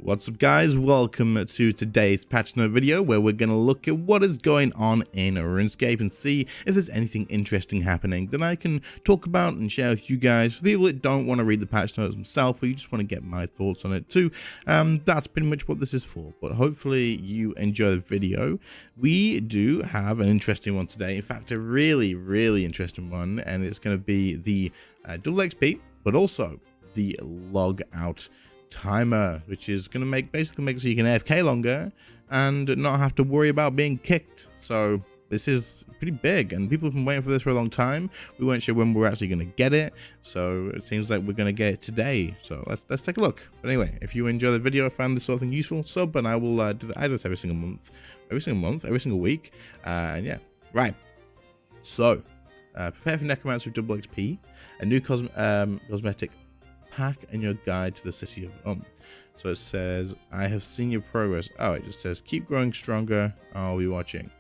What's up guys, welcome to today's patch note video where we're going to look at what is going on in RuneScape and see if there's anything interesting happening that I can talk about and share with you guys. For people that don't want to read the patch notes themselves or you just want to get my thoughts on it too, that's pretty much what this is for. But hopefully you enjoy the video. We do have an interesting one today, in fact a really interesting one, and it's going to be the double XP but also the log out timer, which is going to basically make so you can AFK longer and not have to worry about being kicked. So this is pretty big and people have been waiting for this for a long time. We weren't sure when we were actually going to get it, so it seems like we're going to get it today. So let's take a look. But anyway, if you enjoy the video, found this sort of thing useful, sub, and I will do that. I do this every single month, every single week, and yeah, right. So prepare for Necromancer with double XP, a new cosmetic pack and your guide to the city of So it says, I have seen your progress. Oh, it just says keep growing stronger. I'll be watching.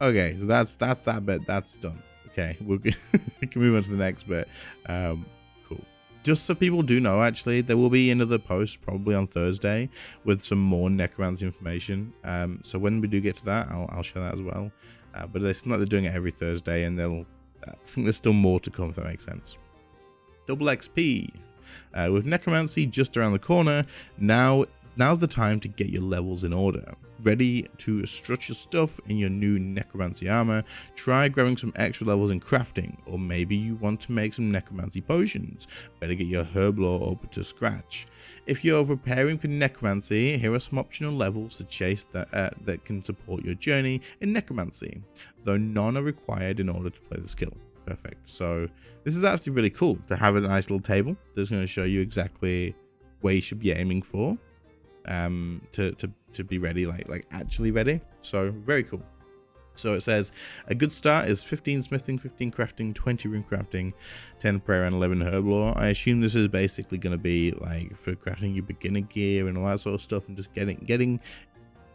Okay, so that's that bit. That's done. Okay, we can move on to the next bit. Cool. Just so people do know, actually, there will be another post probably on Thursday with some more necromancy information. So when we do get to that, I'll share that as well. But it's not, they're doing it every Thursday, and I think there's still more to come, if that makes sense. Double XP. With necromancy just around the corner, now's the time to get your levels in order. Ready to strut your stuff in your new necromancy armor. Try grabbing some extra levels in crafting, or maybe you want to make some necromancy potions. Better get your herb lore up to scratch. If you're preparing for necromancy, here are some optional levels to chase that can support your journey in necromancy, though none are required in order to play the skill. Perfect. So this is actually really cool to have a nice little table that's going to show you exactly where you should be aiming for to be ready, like actually ready. So very cool. So it says a good start is 15 smithing, 15 crafting, 20 rune crafting, 10 prayer, and 11 herb lore. I assume this is basically going to be like for crafting your beginner gear and all that sort of stuff, and just getting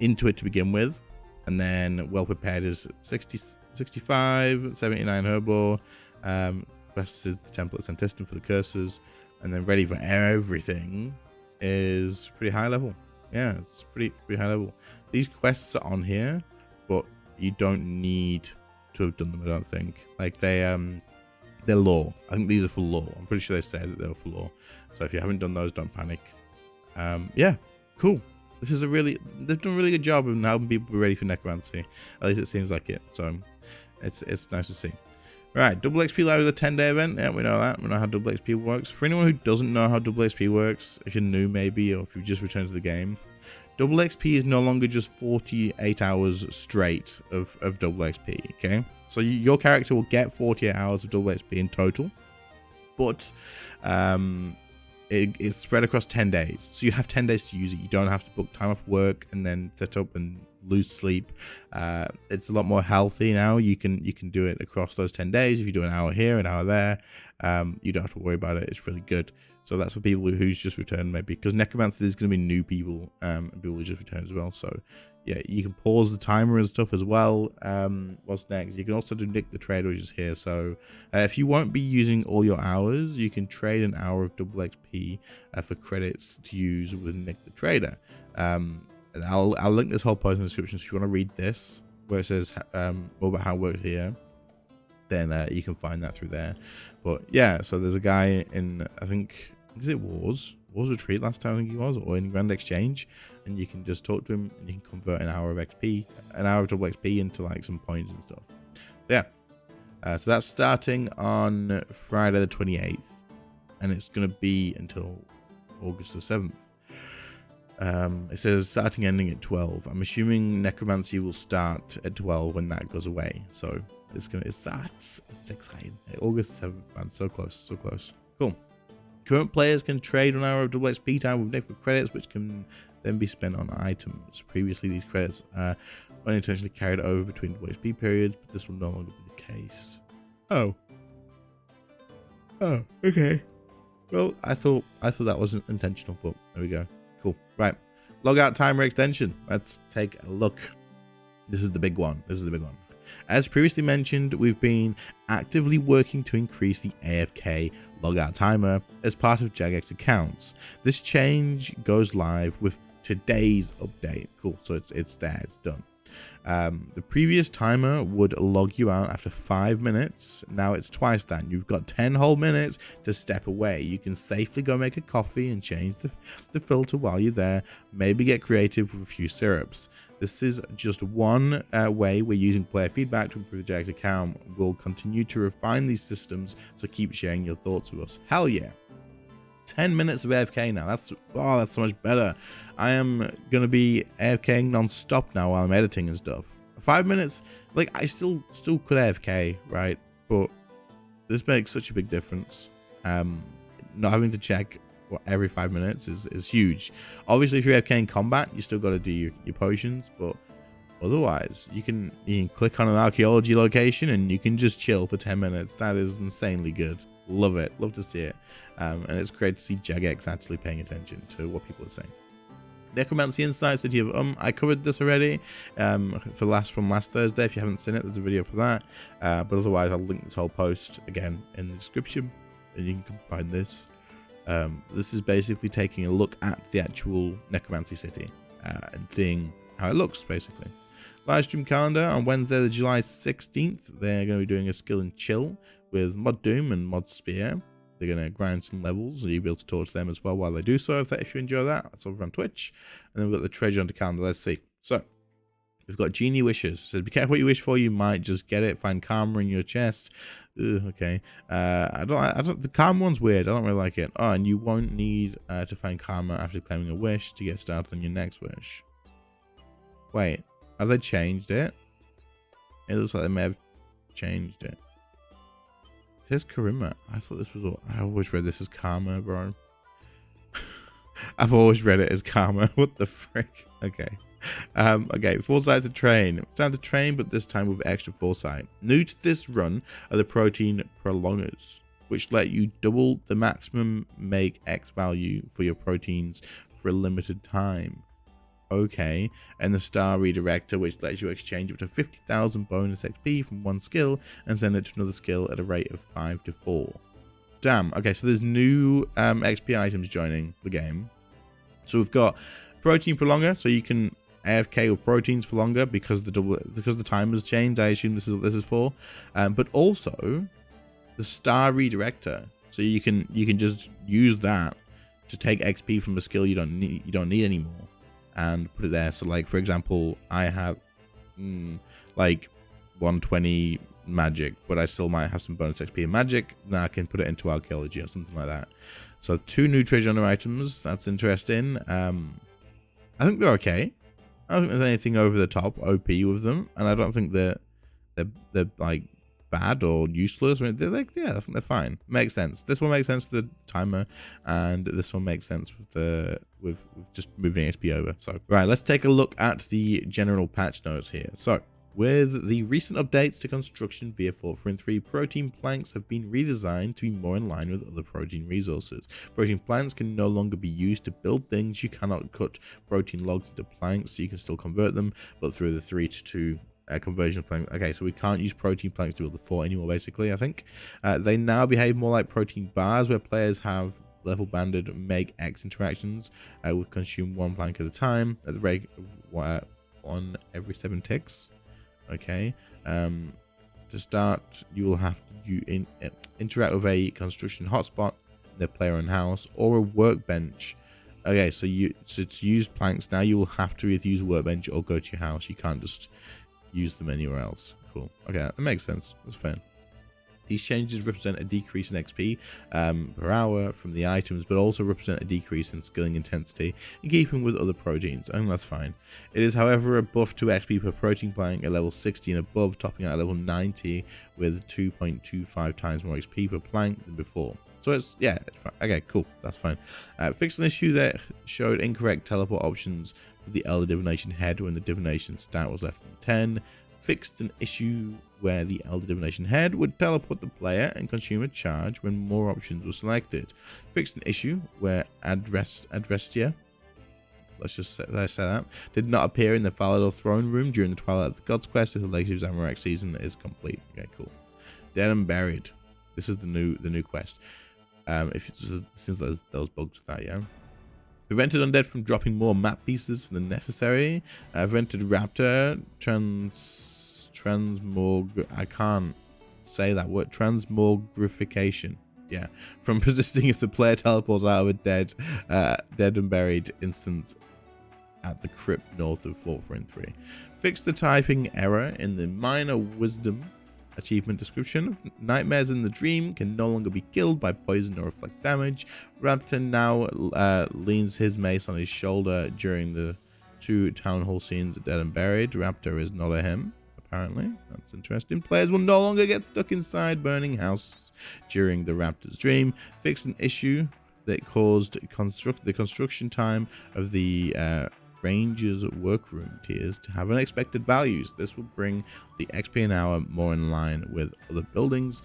into it to begin with. And then well prepared is 65, 79 herb lore. Best is the templates and testing for the curses, and then ready for everything is pretty high level. Yeah, it's pretty high level. These quests are on here, but you don't need to have done them. I don't think. Like they're lore. I think these are for lore. I'm pretty sure they say that they're for lore. So if you haven't done those, don't panic. Yeah, cool. This is they've done a really good job of helping people be ready for necromancy. At least it seems like it. So it's nice to see. Right, double XP Live is a 10-day event. Yeah, we know that. We know how double XP works. For anyone who doesn't know how double XP works, if you're new maybe, or if you've just returned to the game, double XP is no longer just 48 hours straight of double XP, okay? So your character will get 48 hours of double XP in total, but it's spread across 10 days. So you have 10 days to use it. You don't have to book time off work and then set up and lose sleep. It's a lot more healthy now. You can do it across those 10 days. If you do an hour here, an hour there, you don't have to worry about it. It's really good. So that's for people who's just returned, maybe, because necromancy is going to be new people and people who just returned as well. So yeah, you can pause the timer and stuff as well. What's next? You can also do Nick the Trader, which is here. So if you won't be using all your hours, you can trade an hour of double XP for credits to use with Nick the Trader. I'll link this whole post in the description, so if you want to read this where it says more about how it works here, then you can find that through there. But yeah, so there's a guy in, I think is it Wars Retreat last time I think he was, or in Grand Exchange, and you can just talk to him and you can convert an hour of XP, an hour of double XP into like some points and stuff. Yeah, so that's starting on Friday the 28th, and it's gonna be until August the 7th. It says starting ending at 12. I'm assuming necromancy will start at 12 when that goes away. So it's exciting. August 7th, man, so close. Cool. Current players can trade 1 hour of double XP time with Nick for credits, which can then be spent on items. Previously, these credits unintentionally carried over between double XP periods, but this will no longer be the case. Oh, okay. Well, I thought that wasn't intentional, but there we go. Cool. Right. Logout timer extension. Let's take a look. This is the big one. As previously mentioned, we've been actively working to increase the AFK logout timer as part of Jagex accounts. This change goes live with today's update. Cool, so it's there, it's done. The previous timer would log you out after 5 minutes. Now it's twice that. You've got 10 whole minutes to step away. You can safely go make a coffee and change the filter while you're there. Maybe get creative with a few syrups. This is just one way we're using player feedback to improve the Jagex account. We'll continue to refine these systems, so keep sharing your thoughts with us. Hell yeah. 10 minutes of AFK now. That's so much better. I am gonna be AFKing non-stop now while I'm editing and stuff. 5 minutes, like I still could AFK, right? But this makes such a big difference. Not having to check every 5 minutes is huge. Obviously, if you're AFK in combat, you still got to do your potions, but otherwise, you can click on an archaeology location and you can just chill for 10 minutes. That is insanely good. Love it. Love to see it. And it's great to see Jagex actually paying attention to what people are saying. Necromancy Insight, City of I covered this already from last Thursday. If you haven't seen it, there's a video for that. But otherwise, I'll link this whole post again in the description, and you can find this. This is basically taking a look at the actual Necromancy City and seeing how it looks, basically. Live stream calendar on Wednesday, the July 16th. They're going to be doing a skill and chill with Mod Doom and Mod Spear. They're going to grind some levels, and you'll be able to talk to them as well while they do so, if you enjoy that. That's over on Twitch. And then we've got the treasure under calendar. Let's see. So, we've got Genie Wishes. So be careful what you wish for. You might just get it. Find karma in your chest. Okay. The karma one's weird. I don't really like it. Oh, and you won't need to find karma after claiming a wish to get started on your next wish. Wait. Have they changed it? It looks like they may have changed it. It says Karima. I thought this was all. I always read this as Karma, bro. I've always read it as Karma. What the frick? Okay. Okay, foresight to train. It's time to train, but this time with extra foresight. New to this run are the protein prolongers, which let you double the maximum make X value for your proteins for a limited time. Okay, and the star redirector, which lets you exchange up to 50,000 bonus XP from one skill and send it to another skill at a rate of 5 to 4. Damn. Okay, so there's new XP items joining the game. So we've got protein prolonger, so you can AFK with proteins for longer because the timer's changed. I assume this is what this is for. But also the star redirector, so you can just use that to take XP from a skill you don't need anymore. And put it there. So like, for example, I have like 120 magic, but I still might have some bonus XP in magic. Now I can put it into archaeology or something like that. So 2 new treasure hunter items. That's interesting. I think they're okay. I don't think there's anything over the top OP with them, and I don't think they're like bad or useless. I mean, they're like, yeah, I think they're fine. Makes sense. This one makes sense with the timer, and this one makes sense with just moving XP over. So right, let's take a look at the general patch notes here. So with the recent updates to construction via 4.3, protein planks have been redesigned to be more in line with other protein resources. Protein planks can no longer be used to build things. You cannot cut protein logs into planks, so you can still convert them, but through the 3 to 2 conversion of plank. Okay, so we can't use protein planks to build the fort anymore, basically, I think. They now behave more like protein bars, where players have level banded make X interactions. Will consume 1 plank at a time at the rate of 1 every 7 ticks. Okay. To start, you will have to interact with a construction hotspot, the player owned house, or a workbench. Okay, so to use planks now, you will have to either use a workbench or go to your house. You can't just use them anywhere else. Cool. Okay, that makes sense. That's fair. These changes represent a decrease in XP per hour from the items, but also represent a decrease in skilling intensity in keeping with other proteins. I think that's fine. It is, however, a buff to XP per protein plank at level 60 and above, topping out at level 90 with 2.25 times more XP per plank than before. So it's, yeah, it's fine. Okay, cool. That's fine. Fixed an issue that showed incorrect teleport options for the Elder Divination Head when the Divination stat was less than 10. Fixed an issue where the Elder Divination Head would teleport the player and consume a charge when more options were selected. Fixed an issue where Adrestia let's just say that. Did not appear in the Falador throne room during the Twilight of the Gods quest. If the Legacy of Zamorak season is complete. Okay, cool. Dead and Buried. This is the new quest. Since those bugs with that, yeah. Prevented undead from dropping more map pieces than necessary. Prevented raptor I can't say that word. Transmogrification. Yeah, from persisting if the player teleports out of a dead and buried instance at the crypt north of Fort Front 3. Fix the typing error in the minor wisdom achievement description. Nightmares in the dream can no longer be killed by poison or reflect damage. Raptor now leans his mace on his shoulder during the 2 town hall scenes at Dead and Buried. Raptor is not a him, apparently. That's interesting. Players will no longer get stuck inside burning houses during the Raptor's dream. Fix an issue that caused the construction time of the Ranger's workroom tiers to have unexpected values. This will bring the XP an hour more in line with other buildings.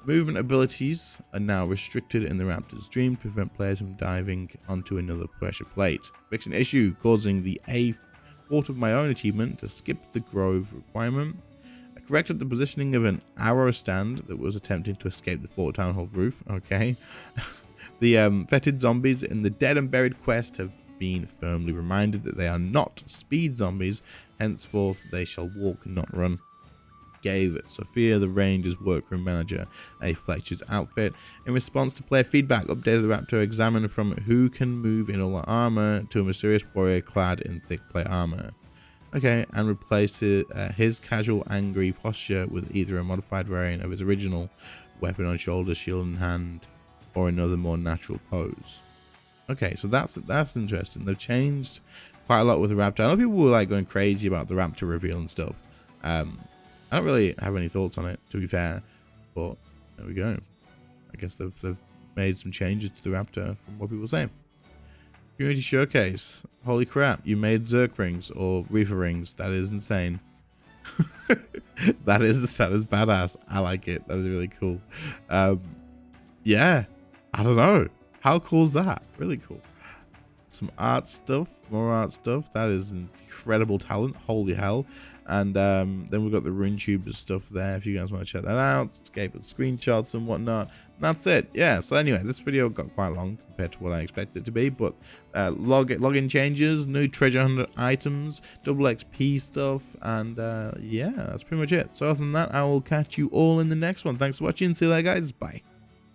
Movement abilities are now restricted in the Raptor's dream to prevent players from diving onto another pressure plate. Fix an issue causing the A Fort of My Own achievement to skip the Grove requirement. Corrected the positioning of an arrow stand that was attempting to escape the Fort Town Hall roof. Okay. The fetid zombies in the Dead and Buried quest have been firmly reminded that they are not speed zombies. Henceforth, they shall walk, not run. Gave Sophia, the Ranger's workroom manager, a Fletcher's outfit. In response to player feedback, updated the Raptor examine from who can move in all armor to a mysterious warrior clad in thick plate armor. Okay, and replaced his casual angry posture with either a modified variant of his original weapon on shoulder, shield in hand, or another more natural pose. Okay, so that's interesting. They've changed quite a lot with the Raptor. I know people were like going crazy about the Raptor reveal and stuff. I don't really have any thoughts on it, to be fair, but there we go. I guess they've made some changes to the Raptor from what people were saying. Community showcase. Holy crap, you made Zerk rings or Reaper rings. That is insane. that is badass. I like it. That is really cool. Yeah, I don't know. How cool is that? Really cool. Some art stuff, more art stuff. That is incredible talent. Holy hell. And then we've got the RuneTube stuff there if you guys want to check that out. Escape with screenshots and whatnot. And that's it. Yeah, so anyway, this video got quite long compared to what I expected it to be, but login changes, new treasure hunt items, double XP stuff, and yeah, that's pretty much it. So other than that, I will catch you all in the next one. Thanks for watching. See you later, guys. Bye.